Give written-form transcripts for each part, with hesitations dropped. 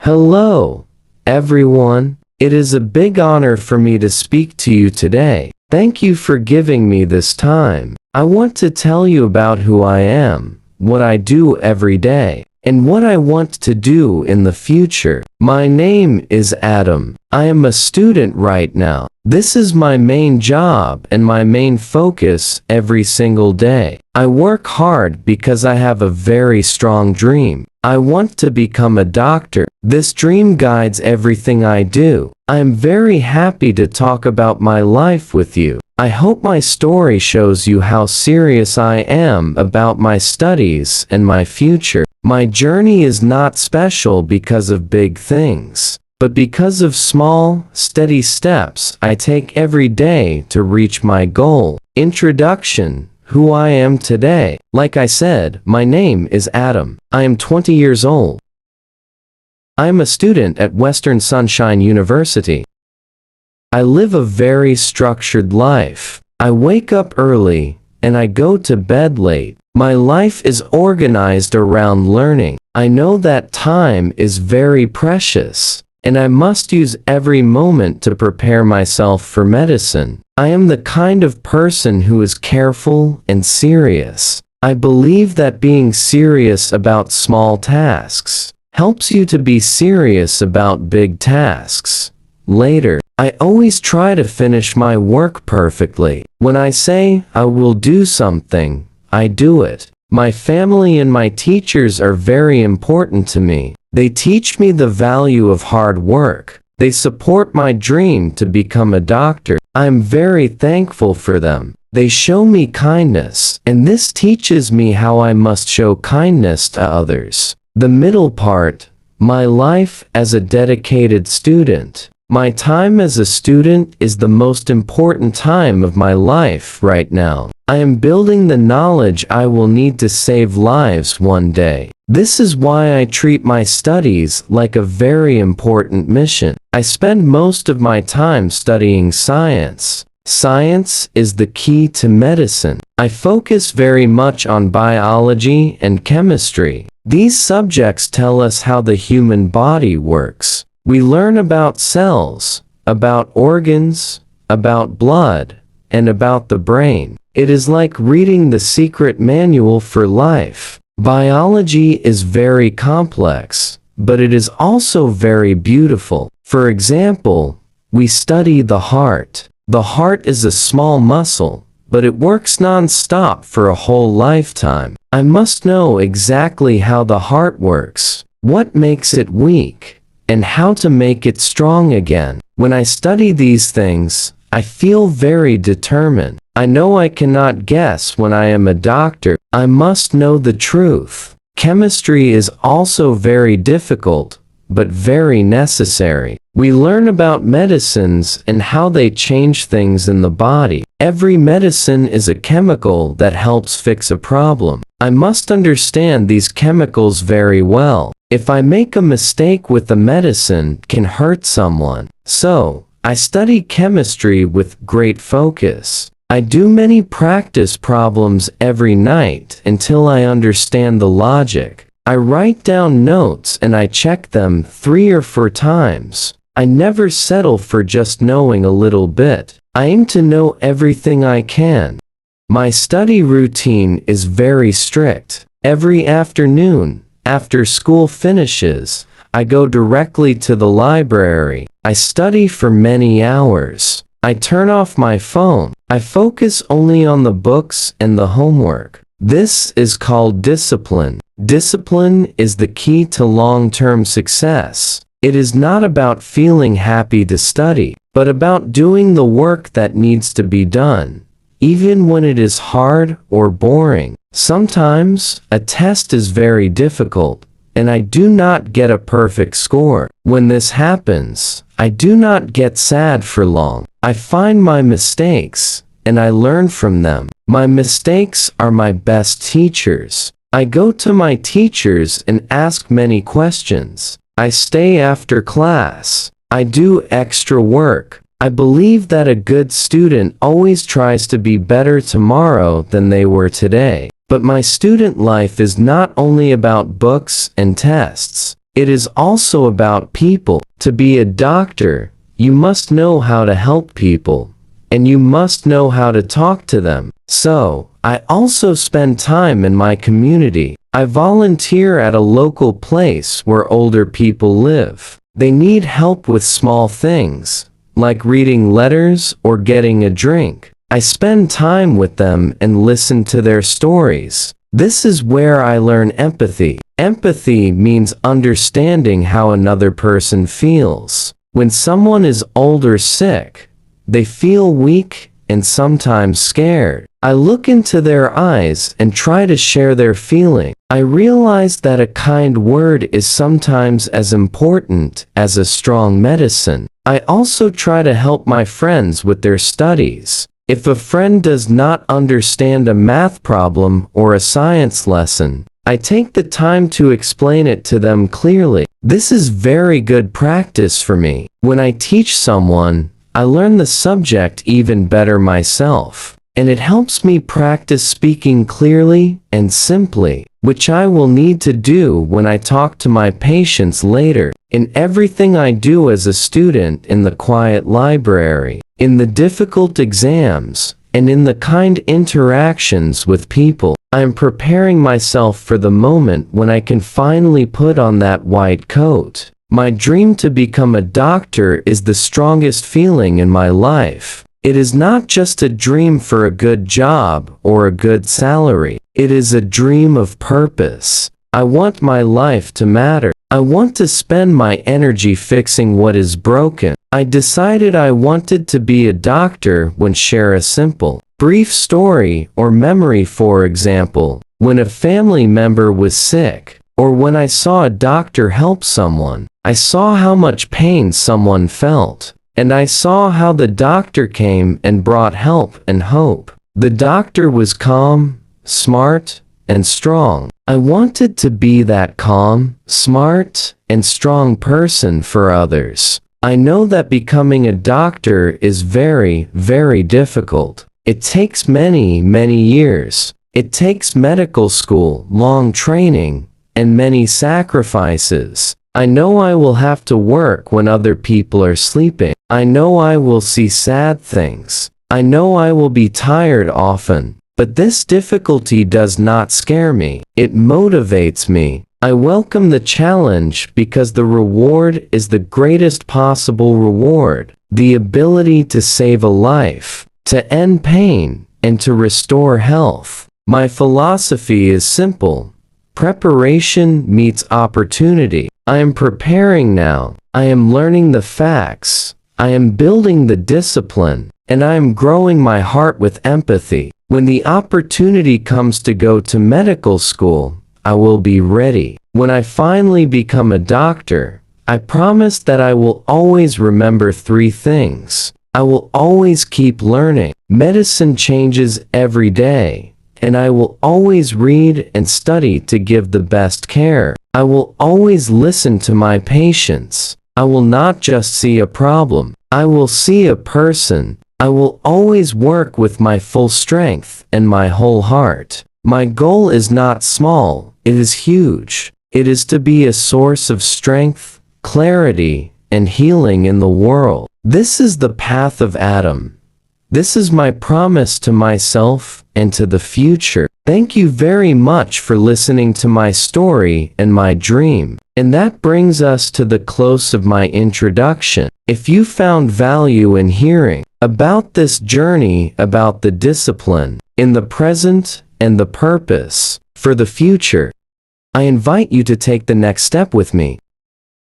Hello, everyone. It is a big honor for me to speak to you today. Thank you for giving me this time. I want to tell you about who I am, what I do every day, and what I want to do in the future. My name is Adam. I am a student right now. This is my main job and my main focus every single day. I work hard because I have a very strong dream. I want to become a doctor. This dream guides everything I do. I am very happy to talk about my life with you. I hope my story shows you how serious I am about my studies and my future. My journey is not special because of big things, but because of small, steady steps I take every day to reach my goal. Introduction: who I am today. Like I said, my name is Adam. I am 20 years old. I am a student at Western Sunshine University. I live a very structured life. I wake up early, and I go to bed late. My life is organized around learning. I know that time is very precious, and I must use every moment to prepare myself for medicine. I am the kind of person who is careful and serious. I believe that being serious about small tasks helps you to be serious about big tasks later. I always try to finish my work perfectly. When I say I will do something, I do it. My family and my teachers are very important to me. They teach me the value of hard work. They support my dream to become a doctor. I am very thankful for them. They show me kindness, and this teaches me how I must show kindness to others. The middle part, my life as a dedicated student. My time as a student is the most important time of my life right now. I am building the knowledge I will need to save lives one day. This is why I treat my studies like a very important mission. I spend most of my time studying science. Science is the key to medicine. I focus very much on biology and chemistry. These subjects tell us how the human body works. We learn about cells, about organs, about blood, and about the brain. It is like reading the secret manual for life. Biology is very complex, but it is also very beautiful. For example, we study the heart. The heart is a small muscle, but it works non-stop for a whole lifetime. I must know exactly how the heart works, what makes it weak, and how to make it strong again. When I study these things, I feel very determined. I know I cannot guess when I am a doctor. I must know the truth. Chemistry is also very difficult, but very necessary. We learn about medicines and how they change things in the body. Every medicine is a chemical that helps fix a problem. I must understand these chemicals very well. If I make a mistake with the medicine, it can hurt someone. So, I study chemistry with great focus. I do many practice problems every night until I understand the logic. I write down notes and I check them 3 or 4 times. I never settle for just knowing a little bit. I aim to know everything I can. My study routine is very strict. Every afternoon, after school finishes, I go directly to the library. I study for many hours. I turn off my phone. I focus only on the books and the homework. This is called discipline. Discipline is the key to long-term success. It is not about feeling happy to study, but about doing the work that needs to be done, even when it is hard or boring. Sometimes, a test is very difficult, and I do not get a perfect score. When this happens, I do not get sad for long. I find my mistakes, and I learn from them. My mistakes are my best teachers. I go to my teachers and ask many questions. I stay after class. I do extra work. I believe that a good student always tries to be better tomorrow than they were today. But my student life is not only about books and tests. It is also about people. To be a doctor, you must know how to help people, and you must know how to talk to them. So, I also spend time in my community. I volunteer at a local place where older people live. They need help with small things, like reading letters or getting a drink. I spend time with them and listen to their stories. This is where I learn empathy. Empathy means understanding how another person feels. When someone is old or sick, they feel weak and sometimes scared. I look into their eyes and try to share their feeling. I realize that a kind word is sometimes as important as a strong medicine. I also try to help my friends with their studies. If a friend does not understand a math problem or a science lesson, I take the time to explain it to them clearly. This is very good practice for me. When I teach someone, I learn the subject even better myself, and it helps me practice speaking clearly and simply, which I will need to do when I talk to my patients later. In everything I do as a student in the quiet library, in the difficult exams, and in the kind interactions with people, I am preparing myself for the moment when I can finally put on that white coat. My dream to become a doctor is the strongest feeling in my life. It is not just a dream for a good job or a good salary. It is a dream of purpose. I want my life to matter. I want to spend my energy fixing what is broken. I decided I wanted to be a doctor when share a simple, brief story or memory, for example, when a family member was sick, or when I saw a doctor help someone. I saw how much pain someone felt, and I saw how the doctor came and brought help and hope. The doctor was calm, smart, and strong. I wanted to be that calm, smart, and strong person for others. I know that becoming a doctor is very, very difficult. It takes many, many years. It takes medical school, long training, and many sacrifices. I know I will have to work when other people are sleeping. I know I will see sad things. I know I will be tired often. But this difficulty does not scare me. It motivates me. I welcome the challenge because the reward is the greatest possible reward. The ability to save a life, to end pain, and to restore health. My philosophy is simple. Preparation meets opportunity. I am preparing now. I am learning the facts. I am building the discipline. And I am growing my heart with empathy. When the opportunity comes to go to medical school, I will be ready. When I finally become a doctor, I promise that I will always remember 3 things. I will always keep learning. Medicine changes every day, and I will always read and study to give the best care. I will always listen to my patients. I will not just see a problem. I will see a person. I will always work with my full strength and my whole heart. My goal is not small, it is huge. It is to be a source of strength, clarity, and healing in the world. This is the path of Adam. This is my promise to myself and to the future. Thank you very much for listening to my story and my dream. And that brings us to the close of my introduction. If you found value in hearing about this journey, about the discipline, in the present, and the purpose for the future, I invite you to take the next step with me.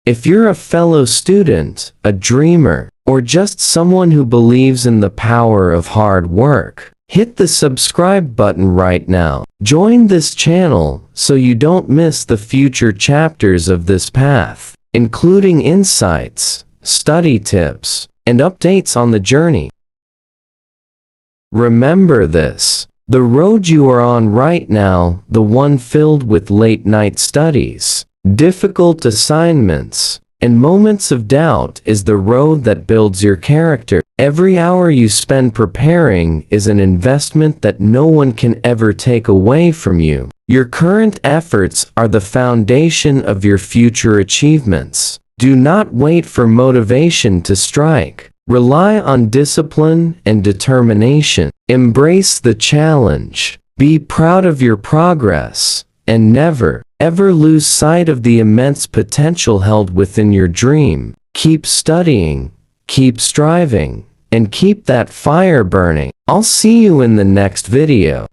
If you're a fellow student, a dreamer, or just someone who believes in the power of hard work, hit the subscribe button right now. Join this channel so you don't miss the future chapters of this path, including insights, study tips, and updates on the journey. Remember this. The road you are on right now, the one filled with late-night studies, difficult assignments, and moments of doubt is the road that builds your character. Every hour you spend preparing is an investment that no one can ever take away from you. Your current efforts are the foundation of your future achievements. Do not wait for motivation to strike. Rely on discipline and determination. Embrace the challenge. Be proud of your progress, and never, ever lose sight of the immense potential held within your dream. Keep studying, keep striving, and keep that fire burning. I'll see you in the next video.